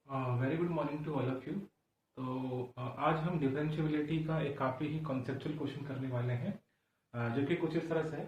Very good morning to all of you. तो आज हम डिफरेंशियबिलिटी का एक काफ़ी ही कॉन्सेप्चुअल क्वेश्चन करने वाले हैं, जो कि कुछ इस तरह से है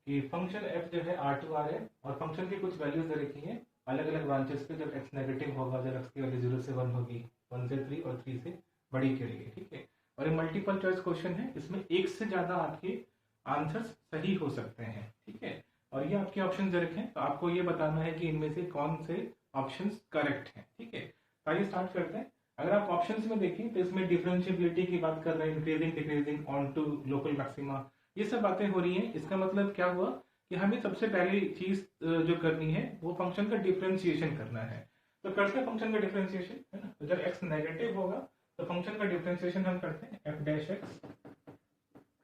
कि फंक्शन f जो है R2R है और फंक्शन की कुछ वैल्यूज दे रखी हैं अलग अलग ब्रांचेस पे। जब x नेगेटिव होगा, जब x की वैल्यू 0 से 1 होगी, 1 से 3 और 3 से बड़ी के लिए, ठीक है। और ये मल्टीपल चॉइस क्वेश्चन है, इसमें एक से ज़्यादा आपके आंसर्स सही हो सकते हैं, ठीक है। और ये आपके ऑप्शन दे रखे हैं, तो आपको ये बताना है कि इनमें से कौन से ऑप्शंस करेक्ट हैं, ठीक है। आइए स्टार्ट करते हैं। अगर आप ऑप्शंस में देखें तो इसमें डिफरेंशिएबिलिटी की बात कर रहे हैं, increasing decreasing on to local maxima, ये सब बातें हो रही हैं। इसका मतलब क्या हुआ कि हमें सबसे पहली चीज जो करनी है वो फंक्शन का डिफरेंशिएशन करना है। तो करते हैं फंक्शन का डिफरेंशिएशन, है ना। तो जब x नेगेटिव होगा तो फंक्शन का डिफरेंशिएशन हम करते हैं f डैश x,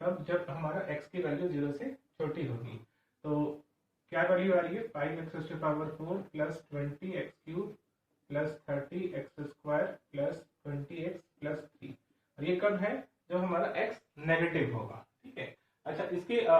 तब जब हमारा x की वैल्यू 0 से छोटी होगी। तो क्या वैल्यू आ रही है, 5x⁴ plus 20x³ plus 30x² plus 20x plus 3। और ये कब है, जब हमारा x नेगेटिव होगा, ठीक है। अच्छा,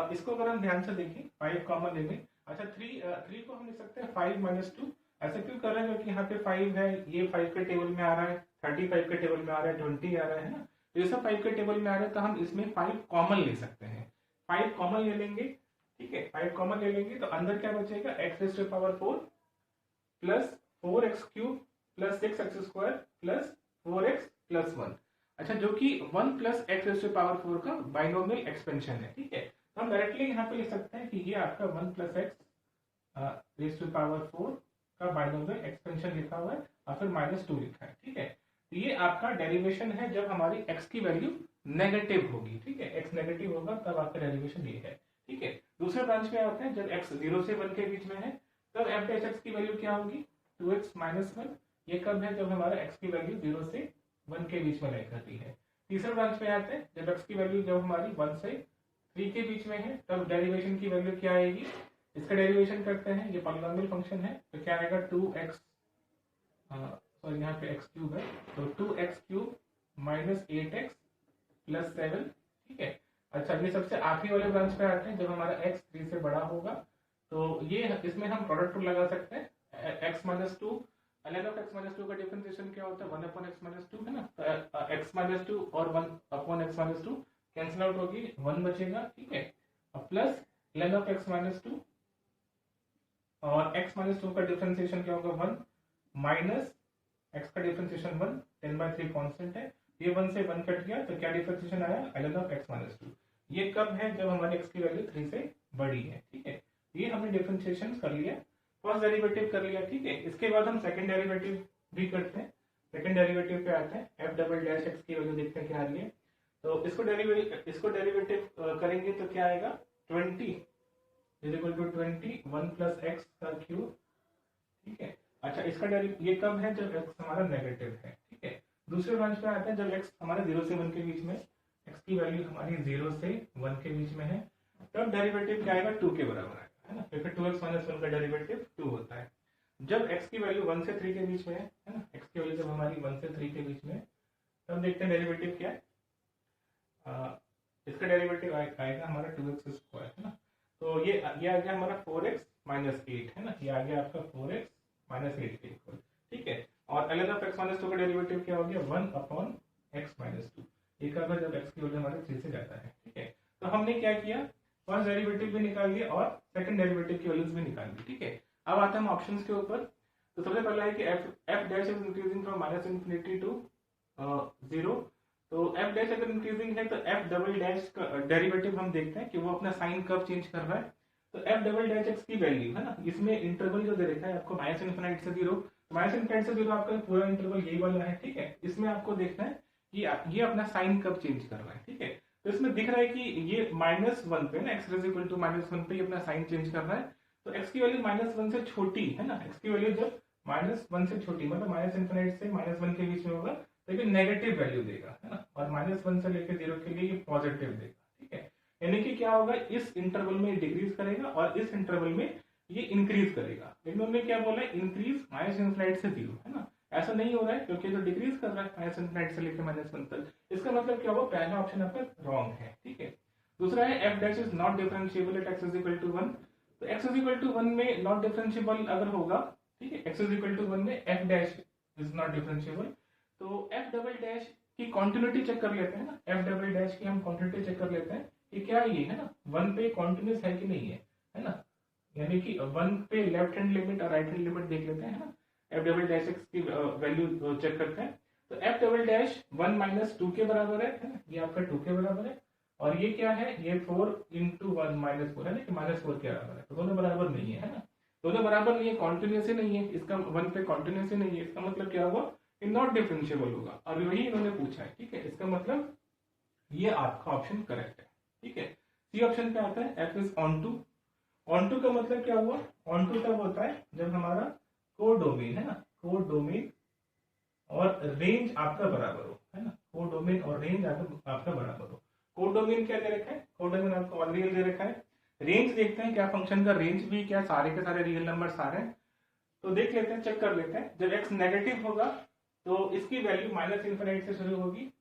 इसको अगर हम ध्यान से देखें, 5 कॉमन ले लें। अच्छा, 3 को हम लिख सकते हैं 5 - 2। ऐसा क्यों कर रहे हैं, क्योंकि यहाँ पे 5 है, ये 5 के टेबल में आ रहा है, 35 के टेबल में आ रहा है, 20 आ रहा है ना। तो ये सब 5 के टेबल में आ रहा है, तो हम इसमें 5 कॉमन ले सकते हैं। 5 कॉमन ले लेंगे, ठीक है। 5 कॉमन ले लेंगे तो अंदर क्या बचेगा, x⁴ plus 4x³ plus 6x² plus 4x plus 1। अच्छा, जो कि 1 प्लस x⁴ का बाइनोमियल एक्सपेंशन है, ठीक है। तो हम डायरेक्टली यहाँ पे लिख सकते हैं कि ये आपका 1 प्लस x⁴ का बाइनोमियल एक्सपेंशन लिखा हुआ है और फिर -2 लिखा है, ठीक है। तो ये आपका डेरिवेशन है जब हमारी x की वैल्यू नेगेटिव होगी, ठीक है। x नेगेटिव होगा तब आपका डेरिवेशन ये है, ठीक है। दूसरे ब्रांच में आते हैं, जब x 0 से 1 के बीच में है तब f डैश x की वैल्यू क्या होगी, 2x - 1। ये कब है, जब हमारा x की वैल्यू 0 से 1 के बीच में लाई करती है। तीसरे ब्रांच में आते हैं, जब x की वैल्यू जब हमारी 1 से 3 के बीच में है तब डेरिवेशन की वैल्यू क्या आएगी। इसका डेरिवेशन करते हैं, ये पॉलिनोमियल फंक्शन है, तो क्या आएगा 2x, सॉरी यहाँ पे x³ है, तो 2x³ माइनस 8x प्लस 7, ठीक है। अच्छा, ये सबसे आखिरी वाले ब्रांच पे आते हैं, जब हमारा x 3 से बड़ा होगा, तो ये इसमें हम प्रोडक्ट रूल लगा सकते हैं, x - 2। ln ऑफ x - 2 का डिफरेंशिएशन क्या होता है, 1/x - 2 है ना। तो x - 2 और 1/x - 2 कैंसिल आउट होगी, 1 बचेगा, ठीक है। और प्लस ln ऑफ x - 2 और x - 2 का डिफरेंशिएशन क्या होगा, 1 माइनस x का डिफरेंशिएशन 1, 10/3 कांस्टेंट है। ये 1 से 1 कट गया, तो क्या डिफरेंशिएशन आया, ln ऑफ x - 2। ये कब है, जब हमारे x की वैल्यू 3 से बड़ी है, ठीक है। ये हमने डिफरेंशिएशन कर लिया, फर्स्ट डेरिवेटिव कर लिया, ठीक है। इसके बाद हम सेकंड डेरिवेटिव भी करते हैं। सेकंड डेरिवेटिव पे आते हैं, f डबल डैश x की वैल्यू देखते हैं क्या आ रही है। तो इसको डेरिवेटिव करेंगे तो क्या आएगा, 20 is equal to 20 1 plus x का क्यूब, ठीक है। अच्छा, इसका ये कब है, जब x हमारा नेगेटिव है, ठीक है। दूसरे ब्रांच पे आते हैं, जब x हमारा 0 से 1 के बीच में, x की वैल्यू हमारी 0 से 1 के बीच में है, तब डेरिवेटिव क्या आएगा, 2 के बराबर आएगा, है ना। क्योंकि 2x - 1 का डेरिवेटिव 2 होता है। जब x की वैल्यू 1 से 3 के बीच में है ना, x की वैल्यू जब हमारी 1 से 3 के बीच में, तब देखते हैं डेरिवेटिव क्या है। इसका डेरिवेटिव आएगा हमारा 2x², है ना। तो ये आ गया हमारा 4x - 8, है ना। ये आ गया आपका 4x - 8 के इक्वल, ठीक है। और ln ऑफ x - 2 का डेरिवेटिव क्या हो गया, 1/x - 2। ये कब है, जब x की वैल्यू हमारे 3 से जाता है, ठीक है। तो हमने क्या किया, फर्स्ट डेरिवेटिव भी निकाल लिया और सेकंड डेरिवेटिव की वैल्यूज भी निकाल ली, ठीक है। अब आते हैं हम ऑप्शंस के ऊपर। तो सबसे पहला है कि f dash is increasing from -∞ to 0। तो f डैश अगर इंक्रीजिंग है तो f डबल डैश का डेरिवेटिव हम देखते हैं कि वो अपना साइन कब चेंज कर रहा है। तो f डबल डैश x की वैल्यू, है ना, इसमें इंटरवल जो दे रखा है आपको -∞ से 0, -∞ से 0 आपका पूरा इंटरवल यही वाला है, ठीक है। इसमें आपको देखना है कि ये अपना साइन कब चेंज कर रहा है, ठीक है। तो इसमें दिख रहा है कि ये -1 पे ना, x इज इक्वल टू -1 पे अपना साइन चेंज कर रहा है। तो x की वैल्यू -1 से छोटी, है ना, x की वैल्यू जब -1 से छोटी, मतलब -∞ से -1 के बीच में होगा, तो ये नेगेटिव वैल्यू देगा, है ना। और -1 से लेकर 0 के लिए ये पॉजिटिव देगा, ठीक है। यानी कि क्या होगा, इस इंटरवल में डिक्रीज करेगा और इस इंटरवल में ये इंक्रीज करेगा। लेकिन उन्होंने क्या बोला, इंक्रीज -∞ से 0, है ना। ऐसा नहीं हो रहा है, क्योंकि जो डिक्रीज कर रहा है -∞ से लेकर -1 तक, इसका मतलब क्या हुआ, पहला ऑप्शन आपका रॉन्ग है, ठीक है। दूसरा है f dash is not differentiable at x is equal to 1। तो x इज इक्वल टू 1 में नॉट डिफरेंशिएबल अगर होगा, ठीक है, x इज इक्वल टू 1 में f dash is not differentiable. तो एफ डबल डैश की कॉन्टिन्यूटी चेक कर लेते हैं ना, एफ डबल डैश की हम कॉन्टिन्यूटी चेक कर लेते हैं कि क्या ये है ना 1 पे कॉन्टिन्यूस है कि नहीं है ना, यानी कि 1 पे लेफ्ट हैंड लिमिट और राइट हैंड लिमिट देख लेते हैं ना, एफ डबल डैश एक्स की वैल्यू चेक करते हैं। तो एफ डबल डैश 1 माइनस 2 के बराबर है ना, ये आपका 2 के बराबर है, और ये क्या है, ये 4 इंटू 1 माइनस 4 है ना, कि माइनस 4 के बराबर है, तो दोनों बराबर नहीं है ना, दोनों बराबर नहीं है, कॉन्टिन्यूस ही नहीं है, इसका 1 पे कॉन्टिन्यूस ही नहीं है, इसका मतलब क्या हुआ, नॉट डिफरेंशिएबल होगा, और वही इन्होंने पूछा है, ठीक है, इसका मतलब ये आपका ऑप्शन करेक्ट है, ठीक है। सी ऑप्शन पे आता है F is onto. Onto का मतलब क्या हुआ, ऑन टू तब होता है जब हमारा कोडोमेन है ना, कोडोमेन और रेंज आपका बराबर हो, है ना, कोडोमेन और रेंज आपका बराबर हो। कोडोमेन क्या दे रखा है, कोडोमेन आपको ऑल रियल दे रखा है। रेंज देखते हैं क्या फंक्शन का रेंज भी क्या सारे के सारे रियल नंबर सारे हैं, तो देख लेते हैं, चेक कर लेते हैं। जब x नेगेटिव होगा तो इसकी वैल्यू माइनस इन्फिनिट से शुरू होगी,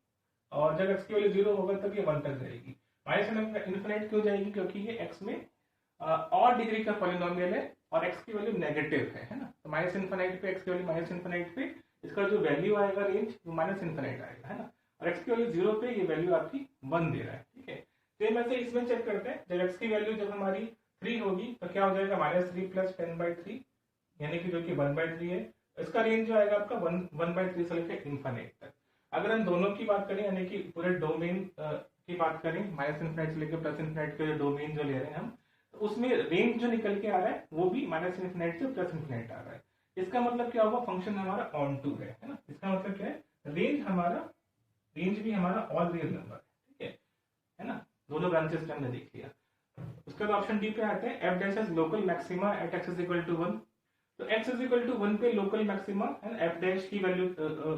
और जब x की वैल्यू 0 होगा तब ये 1 तक जाएगी। माइनस इन्फिनिट क्यों जाएगी, क्योंकि ये x में और डिग्री का पॉलिनोमियल है और x की वैल्यू नेगेटिव है ना, तो माइनस इन्फिनिट पे x की वैल्यू माइनस इन्फिनिट पे इसका जो वैल्यू आएगा रेंज वो माइनस इन्फिनिट आएगा, है ना, और x की वैल्यू 0 पे ये वैल्यू आपकी 1 दे रहा है, ठीक है। सेम ऐसे इसमें चेक करते हैं, जब x की वैल्यू जब हमारी 3 होगी तो क्या हो जाएगा, माइनस 3 प्लस 10/3, यानी कि जो कि 1/3 है, इसका रेंज जो आएगा आपका 1/3 से लेकर इन्फिनिट तक। अगर हम दोनों की बात करें, यानी कि पूरे डोमेन की बात करें, माइनस इन्फिनिट से लेकर प्लस इन्फिनिट के जो डोमेन जो ले रहे हैं हम, तो उसमें रेंज जो निकल के आ रहा है वो भी माइनस इन्फिनिट से प्लस इन्फिनिट आ रहा है। इसका मतलब क्या होगा, फंक्शन हमारा ऑन टू है ना, इसका मतलब क्या है, रेंज भी हमारा ऑल रियल नंबर है, ठीक है ना, दोनों ब्रांचेस पे हमने देख लिया। उसके बाद ऑप्शन डी पे आते हैं, F dash is local maxima at x is equal to 1। तो x इज इक्वल टू 1 पे लोकल मैक्सिमा है, एफ डैश की वैल्यू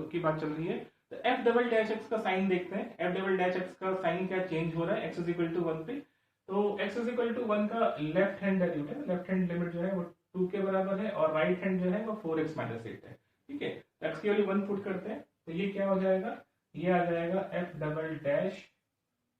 की बात चल रही है, तो एफ डबल डैश एक्स का साइन देखते हैं, एफ डबल डैश एक्स का साइन क्या चेंज हो रहा है, x इज इक्वल टू 1 पे, तो x इज इक्वल टू 1 का लेफ्ट हैंड वैल्यू है, लेफ्ट हैंड लिमिट जो है वो 2 के बराबर है, और राइट हैंड जो है वो 4x माइनस 8 है, ठीक है। x की वैल्यू 1 पुट करते हैं, तो ये क्या हो जाएगा, ये आ जाएगा एफ डबल डैश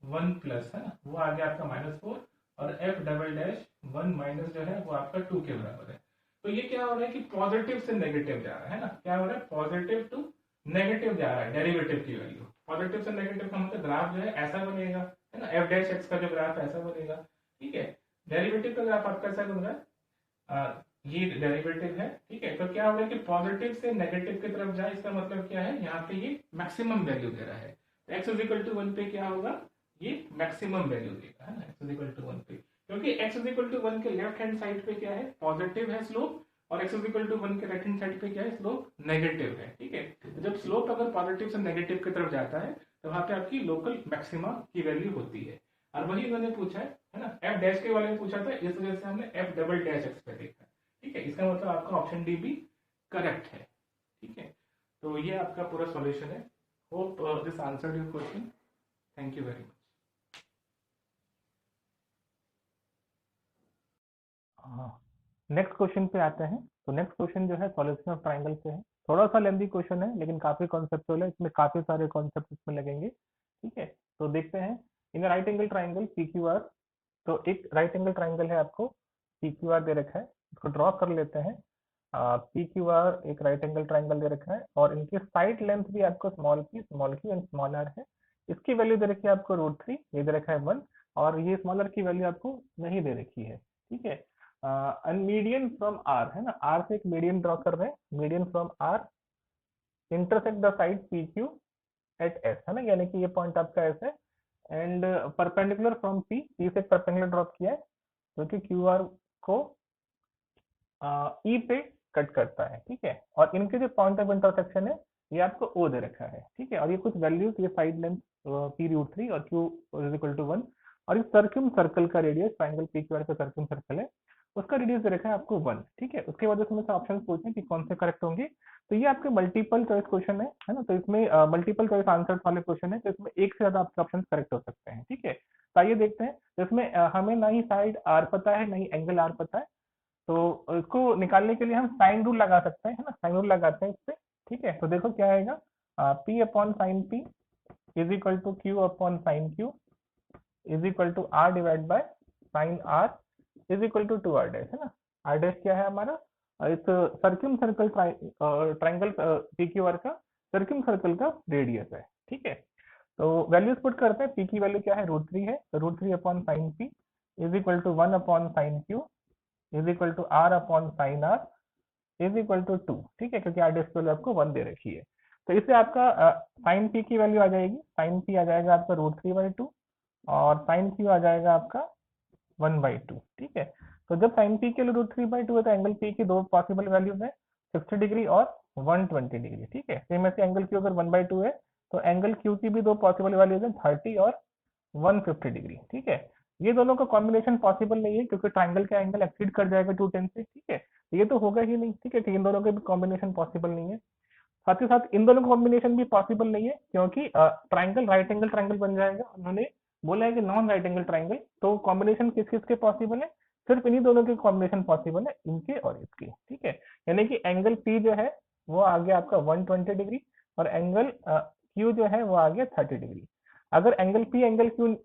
1 प्लस, है ना, वो आ गया आपका -4, और एफ डबल डैश 1 माइनस जो है वो आपका 2 के बराबर है। तो ये क्या हो रहा है कि पॉजिटिव से नेगेटिव जा रहा है ना, क्या हो रहा है, पॉजिटिव टू नेगेटिव जा रहा है, डेरिवेटिव की वैल्यू पॉजिटिव से नेगेटिव का मतलब ग्राफ जो है ऐसा बनेगा, है ना, एफ डैश एक्स का जो ग्राफ ऐसा बनेगा, ठीक है। डेरिवेटिव का ग्राफ आपका ऐसा बन रहा है, ये डेरिवेटिव है, ठीक है। तो क्या हो रहा है कि पॉजिटिव से नेगेटिव की तरफ जाए, इसका मतलब क्या है, यहाँ पे ये मैक्सिमम वैल्यू दे रहा है, एक्स इज इक्वल टू 1 पे क्या होगा, ये मैक्सिमम वैल्यू देगा, है ना, एक्स इज इक्वल टू 1 पे, क्योंकि x इज इक्वल टू 1 के लेफ्ट हैंड साइड पे क्या है, पॉजिटिव है स्लोप, और x इज इक्वल टू 1 के राइट हैंड साइड पे क्या है, स्लोप नेगेटिव है, ठीक है। तो जब स्लोप अगर पॉजिटिव से नेगेटिव की तरफ जाता है तो वहां पे आपकी लोकल मैक्सिमा की वैल्यू होती है, और वही उन्होंने पूछा है ना, एफ डैश के बारे में पूछा था, इस वजह से हमने एफ डबल डैश एक्स पे देखा, ठीक है। इसका मतलब आपका ऑप्शन डी भी करेक्ट है, ठीक है। तो ये आपका पूरा सॉल्यूशन है। Hope this answered your question, thank you very much. Next question पे आते हैं। तो नेक्स्ट क्वेश्चन जो है सॉल्यूशन ऑफ ट्राइंगल पे है। थोड़ा सा लेंथी क्वेश्चन है लेकिन काफी कॉन्सेप्चुअल है, इसमें काफी सारे कॉन्सेप्ट इसमें लगेंगे, ठीक है। तो देखते हैं, in right angle triangle P Q are, तो एक राइट एंगल ट्राइंगल है, आपको पी क्यू आर दे रखा है, इसको ड्रॉ कर लेते हैं। पी क्यू आर एक राइट एंगल ट्राइंगल दे रखा है, और इनकी साइड लेंथ भी आपको स्मॉल की एंड स्मॉल आर है। इसकी वैल्यू दे रखी है आपको √3, ये दे रखा है 1, और ये स्मॉलर की वैल्यू आपको नहीं दे रखी है, ठीक है। मीडियन फ्रॉम आर, है ना, आर से एक मीडियन ड्रॉ कर रहे हैं, median from R intersect the side P Q at S, है ना, यानी कि ये पॉइंट आपका एस है, एंड परपेंडिकुलर फ्रॉम पी से एक परपेंडिकुलर ड्रॉप किया है जो कि क्यू आर को ई पे कट करता है, ठीक है। और इनके जो पॉइंट ऑफ इंटरसेक्शन है ये आपको ओ दे रखा है, ठीक है। और ये कुछ वैल्यूज, ये साइड लेंथ p√3 और q इज इक्वल टू 1, और इस सर्क्यूम सर्कल का radius, triangle P Q R का सर्क्यूम सर्कल है, उसका रेडियस दे रखा है आपको 1, ठीक है। उसके बाद इसमें से ऑप्शन पूछे कि कौन से करेक्ट होंगे, तो ये आपके मल्टीपल चॉइस क्वेश्चन है ना, तो इसमें मल्टीपल चॉइस आंसर वाले क्वेश्चन है, तो इसमें एक से ज्यादा आपके ऑप्शन करेक्ट हो सकते हैं, ठीक है। तो आइए देखते हैं, तो इसमें हमें ना ही साइड आर पता है, ना ही एंगल आर पता है, तो इसको निकालने के लिए हम साइन रूल लगा सकते हैं, है ना, साइन रूल लगाते हैं इससे, ठीक है। तो देखो क्या आएगा, P upon sign P is equal to Q upon sign Q is equal to R divide by sin R is equal to 2r dash, है ना। आर डैश क्या है हमारा, इस circumcircle triangle P Q R का सर्किम circle का radius है, ठीक है। तो वैल्यूज पुट करते हैं, पी की वैल्यू क्या है, √3 है, तो √3 upon sign P is equal to 1 upon sign Q is equal to r upon sine R is equal to 2, ठीक है, क्योंकि आर डिस्प्ले आपको 1 दे रखी है। तो इससे आपका साइन पी की वैल्यू आ जाएगी, साइन पी आ जाएगा आपका √3/2 और साइन क्यू आ जाएगा आपका 1/2, ठीक है। तो जब साइन पी के लिए √3/2 है तो एंगल पी की दो पॉसिबल वैल्यूज है, 60 डिग्री और 120 डिग्री, ठीक है। सेम ऐसे एंगल क्यू अगर 1/2 है तो एंगल क्यू की भी दो पॉसिबल वैल्यूज है, 30 और 150 डिग्री, ठीक है। ये दोनों का कॉम्बिनेशन पॉसिबल नहीं है क्योंकि ट्राइंगल का एंगल एक्सीड कर जाएगा 210 से, ठीक है। ये तो होगा ही नहीं, ठीक है, कि इन दोनों के भी कॉम्बिनेशन पॉसिबल नहीं है। साथ ही साथ इन दोनों का कॉम्बिनेशन भी पॉसिबल नहीं है क्योंकि ट्राइंगल राइट एंगल ट्राइंगल बन जाएगा। उन्होंने बोला है कि नॉन राइट एंगल ट्राइंगल, तो कॉम्बिनेशन किस किस के पॉसिबल है, सिर्फ इन्हीं दोनों के कॉम्बिनेशन पॉसिबल है, इनके और इसके, ठीक है। यानी कि एंगल पी जो है वो आ गया आपका 120 डिग्री और एंगल क्यू जो है वो आ गया 30 डिग्री। अगर एंगल पी एंगल क्यू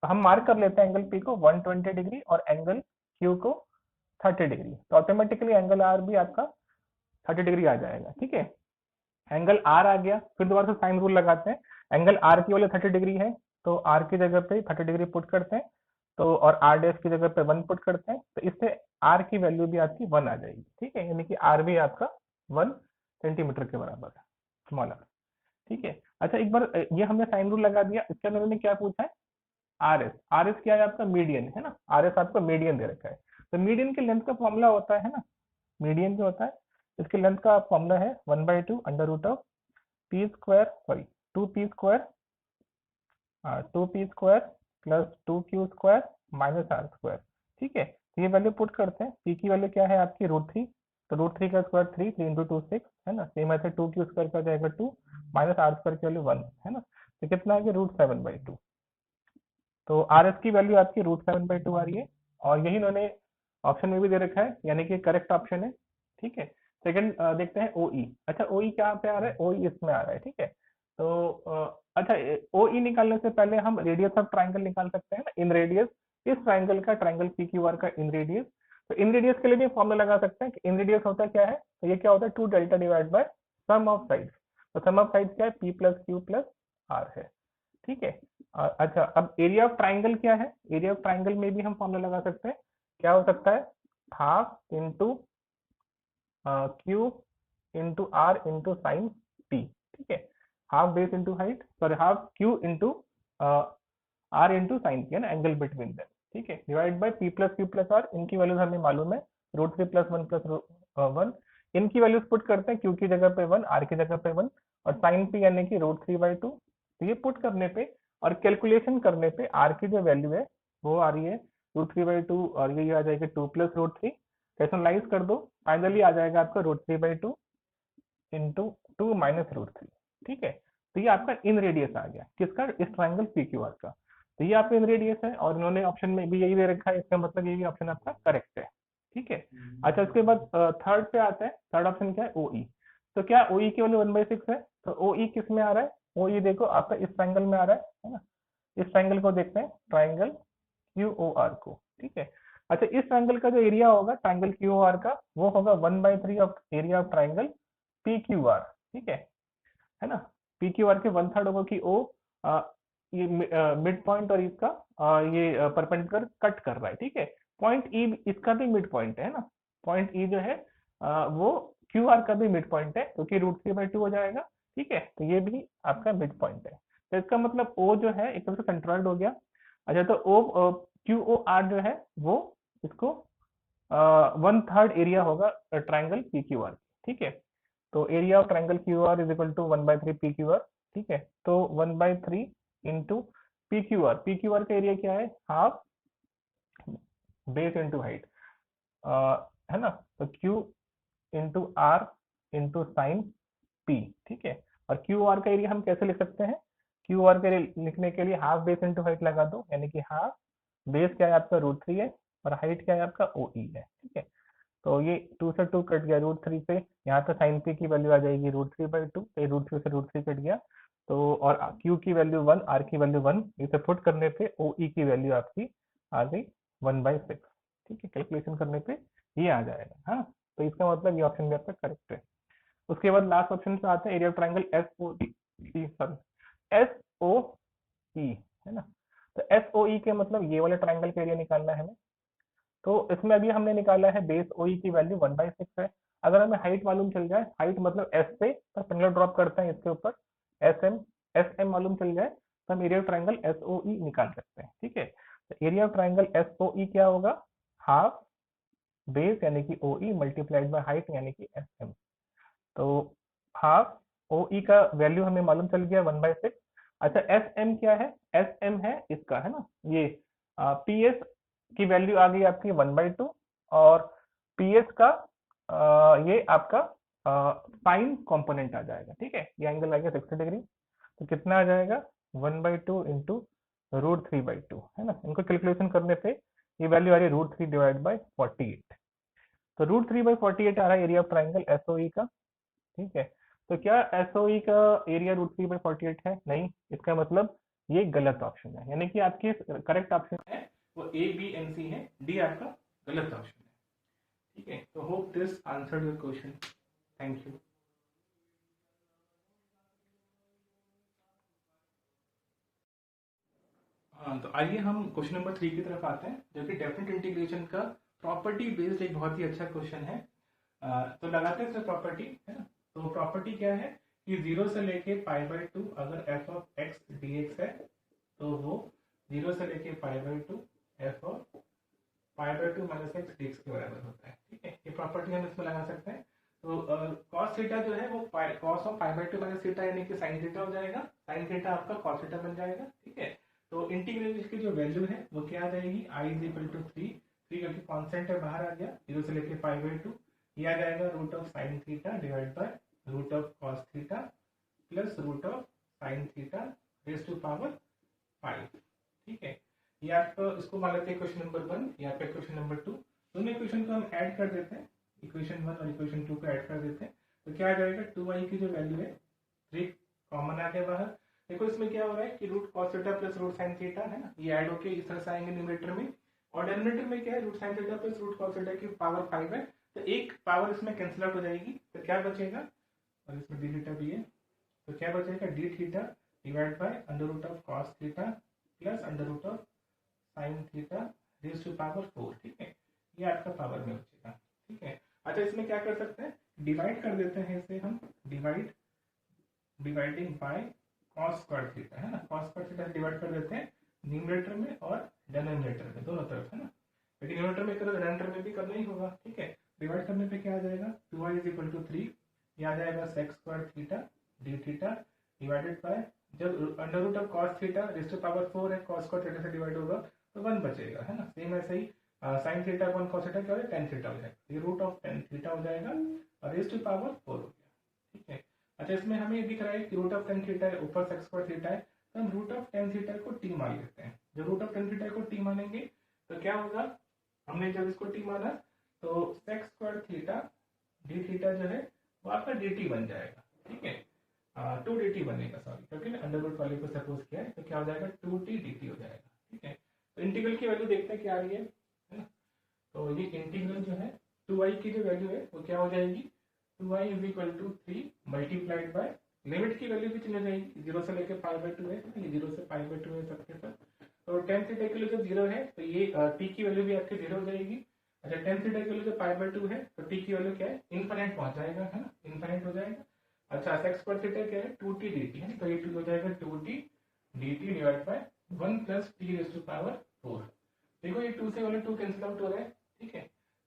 हम मार्क कर लेते हैं एंगल पी को 120 डिग्री और एंगल क्यू को 30 डिग्री, तो ऑटोमेटिकली एंगल आर भी आपका 30 डिग्री आ जाएगा, ठीक है। एंगल आर आ गया, फिर दोबारा से साइन रूल लगाते हैं, एंगल आर की वैल्यू 30 डिग्री है तो आर की जगह पे 30 डिग्री पुट करते हैं, तो और आर डैश की जगह पे 1 पुट करते हैं, तो इससे आर की वैल्यू भी आपकी 1 आ जाएगी, ठीक है। यानी कि आर भी आपका 1 सेंटीमीटर के बराबर है, स्मॉल आर, ठीक है। अच्छा एक बार ये हमने साइन रूल लगा दिया, इसके अंदर उन्होंने क्या पूछा है, आर एस। आर एस क्या है आपका, मीडियन है ना, आर एस आपका मीडियन दे रखा है। तो मीडियन के लेंथ का फॉर्मूला होता है ना, मीडियन जो होता है इसके लेंथ का फॉर्मूला है 1/2 under root of P square, sorry 2p² 2p² plus 2q² minus r², ठीक है। तो ये वैल्यू पुट करते हैं, p की वैल्यू क्या है आपकी √3, तो √3 का स्क्वायर 3, 3 इंटू 2 6 है ना, सेम ऐसे 2q² का जाएगा 2 माइनस r² की वैल्यू 1 है ना, तो कितना आ गया √7/2। तो आर एस की वैल्यू आपकी √7/2 आ रही है और यही इन्होंने ऑप्शन में भी दे रखा है, यानी कि करेक्ट ऑप्शन है, ठीक है। सेकंड देखते हैं ओ ई। अच्छा ओ ई कहाँ पे आ रहा है, ओ ई इसमें आ रहा है, ठीक है। तो अच्छा ओ ई निकालने से पहले हम रेडियस ऑफ ट्राइंगल निकाल सकते हैं ना, इन रेडियस, इस ट्राइंगल का, ट्राइंगल पी क्यू आर का इन रेडियस। तो इन रेडियस के लिए भी फॉर्मूला लगा सकते हैं कि इन रेडियस होता क्या है, तो ये क्या होता है 2 delta divide by sum of sides. तो सम ऑफ साइड्स क्या है, P plus Q plus R है, ठीक है। अच्छा अब एरिया ऑफ ट्राइंगल क्या है, एरिया ऑफ ट्राइंगल में भी हम फॉर्मूला लगा सकते हैं, क्या हो सकता है, half into Q into R into sine T, ठीक है। Half base into height, sorry half Q into R into sine T है ना, एंगल बिटवीन देम, ठीक है, divide by P plus Q plus R, इनकी वैल्यूज हमें मालूम है √3 + 1 + 1, इनकी वैल्यूज पुट करते हैं, क्यू की जगह पे 1, आर की जगह पे 1 और साइन पी यानी कि √3/2। तो ये पुट करने पे और कैलकुलेशन करने पे आर की जो वैल्यू है वो आ रही है √3/2 और ये आ जाएगी 2 + √3, रैशनलाइज कर दो, फाइनली आ जाएगा आपका √3/2 इंटू 2 माइनस √3, ठीक है। तो ये आपका इन रेडियस आ गया किसका, इस ट्राइंगल पी क्यू आर का। तो ये आपका इन रेडियस है और इन्होंने ऑप्शन में भी यही दे रखा है, इसका मतलब ये भी ऑप्शन आपका करेक्ट है, ठीक है। अच्छा उसके बाद थर्ड पे आता है, थर्ड ऑप्शन क्या है, ओ ई। तो क्या ओ ई की वैल्यू 1/6 है, तो ओ ई किस में आ रहा है, ओ ई देखो आपका इस ट्राइंगल में आ रहा है ना, इस ट्राइंगल को देखते हैं, ट्राइंगल क्यू ओ आर को, ठीक है। अच्छा इस ट्राइंगल का जो एरिया होगा ट्राइंगल क्यू ओ आर का वो होगा 1/3 of area of triangle P Q R, ठीक है ना। पी क्यू आर के 1/3 होगा कि ओ ये मिड पॉइंट और इसका ये परपेंडिकुलर कट कर रहा है, ठीक है। पॉइंट ई इसका भी मिड पॉइंट है ना, पॉइंट ई जो है वो क्यू आर का भी मिड पॉइंट है क्योंकि √3/2 हो जाएगा, ठीक है। तो ये भी आपका मिड पॉइंट है, तो इसका मतलब ओ जो है एकदम से कंट्रोल्ड हो गया। अच्छा तो ओ क्यू ओ आर जो है वो इसको 1/3 एरिया होगा ट्राइंगल पी क्यू आर, ठीक है। तो area of triangle Q R is equal to 1/3 P Q R, ठीक है। तो 1/3 इंटू पी क्यू आर का एरिया क्या है, हाफ बेस इंटू हाइट, है ना। तो Q into R into sine P, ठीक है। और क्यू आर का एरिया हम कैसे लिख सकते हैं, क्यू आर के लिखने के लिए हाफ बेस इंटू हाइट लगा दो, यानी कि हाफ बेस क्या है आपका √3 है और हाइट क्या है आपका ओ ई है, ठीक है। तो ये 2 से 2 कट गया, √3 से यहाँ पे साइन पी की वैल्यू आ जाएगी √3/2, तो √3 से √3 कट गया, तो और क्यू की वैल्यू 1, आर की वैल्यू 1, इसे पुट करने पे ओ ई की वैल्यू आपकी आ गई 1/6, ठीक है। कैलकुलेशन करने पे ये आ जाएगा, हाँ। तो इसका मतलब ये ऑप्शन भी आपका करेक्ट है। उसके बाद लास्ट ऑप्शन पे आते हैं, area of triangle S O E, है ना। तो एस ओ ई के मतलब ये वाले ट्राइंगल का एरिया निकालना है हमें। तो इसमें अभी हमने निकाला है बेस ओ ई की वैल्यू 1/6 है। अगर हमें हाइट मालूम चल जाए, हाइट मतलब एस से परपेंडिकुलर ड्रॉप करते हैं इसके ऊपर, एस एम मालूम चल जाए तो हम area of triangle S O E निकाल सकते हैं, ठीक है। तो area of triangle S O E क्या होगा, हाफ बेस यानी कि O E multiplied by height यानी कि एस एम। तो हाफ ओ ई का वैल्यू हमें मालूम चल गया 1/6। अच्छा एस एम क्या है, एस एम है इसका, है ना, ये पी एस की वैल्यू आ गई आपकी 1/2, और पी एस का ये आपका साइन कंपोनेंट आ जाएगा, ठीक है। ये एंगल आ गया 60 डिग्री। तो कितना आ जाएगा, 1/2 इंटू √3/2, है ना। इनको कैलकुलेशन करने पे ये वैल्यू आ रही है √3 डिवाइड बाई 48। तो √3/48 आ रहा है एरिया ऑफ ट्राइंगल एसओई का, ठीक है। तो क्या एसओई का एरिया √3/48 है, नहीं, इसका मतलब ये गलत ऑप्शन है, यानी कि आपकी करेक्ट ऑप्शन है वो ए बी एन सी है, डी आपका गलत ऑप्शन है, ठीक है। तो hope this answered your question, thank you. हाँ, तो आइए हम क्वेश्चन नंबर 3 की तरफ आते हैं, जो कि डेफिनेट इंटीग्रेशन का प्रॉपर्टी बेस्ड एक बहुत ही अच्छा क्वेश्चन है। तो लगाते हैं प्रॉपर्टी, है ना। तो प्रॉपर्टी क्या है कि 0 से लेके π/2 अगर f ऑफ x dx है, तो वो 0 से लेके π/2 f of π/2 minus x dx के बराबर होता है, ठीक है। ये प्रॉपर्टी हम इसमें लगा सकते हैं। तो cos थीटा जो है वो cos ऑफ π/2 माइनस थीटा यानी कि sin थीटा हो जाएगा, sin थीटा आपका cos थीटा बन जाएगा, ठीक है। तो इंटीग्रल की जो वैल्यू है वो क्या आ जाएगी, i = 3 क्योंकि कांस्टेंट है बाहर आ गया, 0 से लेके π/2, ये आ जाएगा root of sine theta divide by root of cos theta plus root of sine theta raise to power 5, ठीक है। ये आपको इसको मान लेते हैं क्वेश्चन नंबर 1, यहाँ पे क्वेश्चन नंबर 2, दोनों इक्वेशन को हम ऐड कर देते हैं, इक्वेशन 1 और इक्वेशन 2 को ऐड कर देते हैं। तो क्या आ जाएगा, 2y की जो वैल्यू है 3 कॉमन आ गया बाहर। देखो इसमें क्या हो रहा है कि root cos theta plus root sine theta, है ना, ये ऐड होके इस तरह से आएंगे न्यूमरेटर में, और डिनोमिनेटर में क्या है, root sine theta plus root cos theta की पावर 5 है, तो एक पावर इसमें कैंसिल आउट हो जाएगी, तो क्या बचेगा, और इसमें डी थीटा भी है, तो क्या बचेगा, D theta divide by under root of cos theta plus under root of sine theta raise to power 4, ठीक है। ये आपका पावर में बचेगा, ठीक है। अच्छा इसमें क्या कर सकते हैं, डिवाइड कर देते हैं इसे हम, dividing by cos square theta, है ना, कॉस स्क्वायर थीटा डिवाइड कर देते हैं न्यूमरेटर में और डिनोमिनेटर में, दोनों तरफ, है ना। लेकिन न्यूमरेटर में करो डिनोमिनेटर में भी करना ही होगा, ठीक है। डिवाइड करने पे क्या आ जाएगा, 2y = 3, ये आ जाएगा sec square theta D theta divided by, जब under root of cos theta raise to power 4 है, कॉस स्क्वायर थीटा से डिवाइड होगा तो 1 बचेगा, है ना। सेम ऐसे ही साइन थीटा 1 कॉस थीटा क्या हो जाएगा, tan थीटा हो जाएगा, ये रूट ऑफ tan थीटा हो जाएगा और रेज टू पावर 4 हो गया, ठीक है। अच्छा इसमें हमें ये दिख रहा है कि रूट ऑफ tan थीटा है, ऊपर सेक स्क्वायर थीटा है, तो हम रूट ऑफ tan थीटा को t मान लेते हैं। जब रूट ऑफ tan थीटा को t मानेंगे तो क्या होगा, हमने जब इसको t माना तो sec square theta D theta जो है वो आपका dt बन जाएगा, ठीक है, 2dt बनेगा, सॉरी, क्योंकि अंडर रूट वाले को सपोज किया है, तो क्या हो जाएगा 2t dt हो जाएगा, ठीक है। तो इंटीग्रल की वैल्यू देखते हैं क्या आ रही है ना। तो ये इंटीग्रल जो है 2y की जो वैल्यू है वो क्या हो जाएगी, 2y = 3 मल्टीप्लाइड बाय, लिमिट की वैल्यू भी चली जाएगी, 0 से लेकर π/2 है, ये 0 से π/2 है सबके सब। तो tan थीटा के लिए जब 0 है तो ये t की वैल्यू भी आपकी 0 हो जाएगी। अच्छा tan थीटा के लिए जब π/2 है तो t की वैल्यू क्या है, इनफाइनाइट पहुंच जाएगा, है ना, इनफाइनाइट हो जाएगा। अच्छा सेक स्क्वायर थीटा क्या है, 2t dt है, तो ये 2 हो जाएगा 2t dt divide by 1 + t raise to power 4। देखो ये 2 से वाले 2 कैंसिल आउट हो रहा है, ठीक है।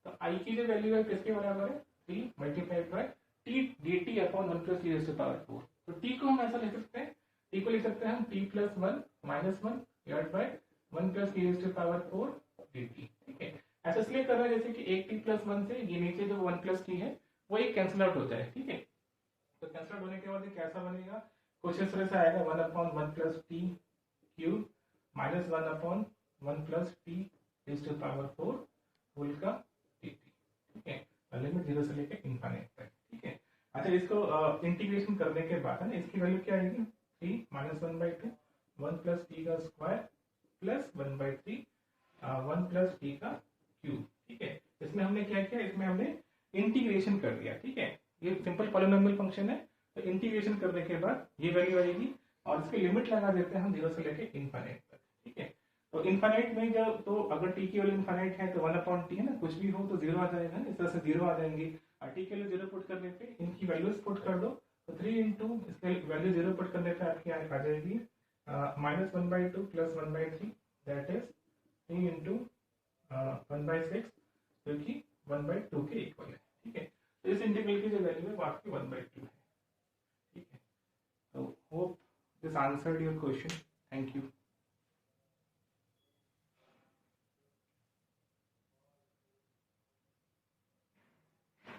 तो i की जो वैल्यू है किसके बराबर है, 3 multiplied by t dt upon 1 + t raise to power 4। तो t को हम ऐसा लिख सकते हैं, t को लिख सकते हैं हम t + 1 - 1 divide by 1 + t raise to power 4 dt, ठीक है। ऐसा इसलिए कर रहे हैं जैसे कि एक t + 1 से ये नीचे जो 1 + t है वो एक कैंसिल आउट हो जाए, ठीक है। तो कैंसिल होने के बाद ये कैसा बनेगा, कुछ इस तरह से आएगा, 1/1 + t cube minus 1/1 + t raise to power 4 whole का dt, ठीक है, लिमिट 0 से लेके इनफाइनाइट तक, ठीक है। अच्छा इसको इंटीग्रेशन करने के बाद है ना, इसकी वैल्यू क्या आएगी, 3 - 1/2 1 + t का स्क्वायर प्लस 1/3 1 + t का क्यूब, ठीक है। इसमें हमने क्या किया, इसमें हमने इंटीग्रेशन कर दिया, ठीक है। ये सिंपल पॉलिनोमियल फंक्शन है, तो इंटीग्रेशन करने के बाद ये वैल्यू आएगी और इसकी लिमिट लगा देते हैं हम 0 से लेके इनफाइनाइट तक, ठीक है। तो इनफाइनाइट में जब तो अगर टी की वैल्यू इनफाइनाइट है तो 1/t है ना, कुछ भी हो तो 0 आ जाएगा, इस तरह से 0 आ जाएंगे। और टी के लिए 0 पुट करने पे इनकी वैल्यूज पुट कर दो, तो 3 इंटू इसके वैल्यू 0 पुट करने पे आपकी आ जाएगी -1/2 + 1/3, दैट इज 3 इंटू 1/6, जो कि 1/2 के इक्वल है, ठीक है। तो इस इंटीग्रल की जो वैल्यू है वो आपकी 1/2 है, ठीक है। तो hope this answered your question, thank you.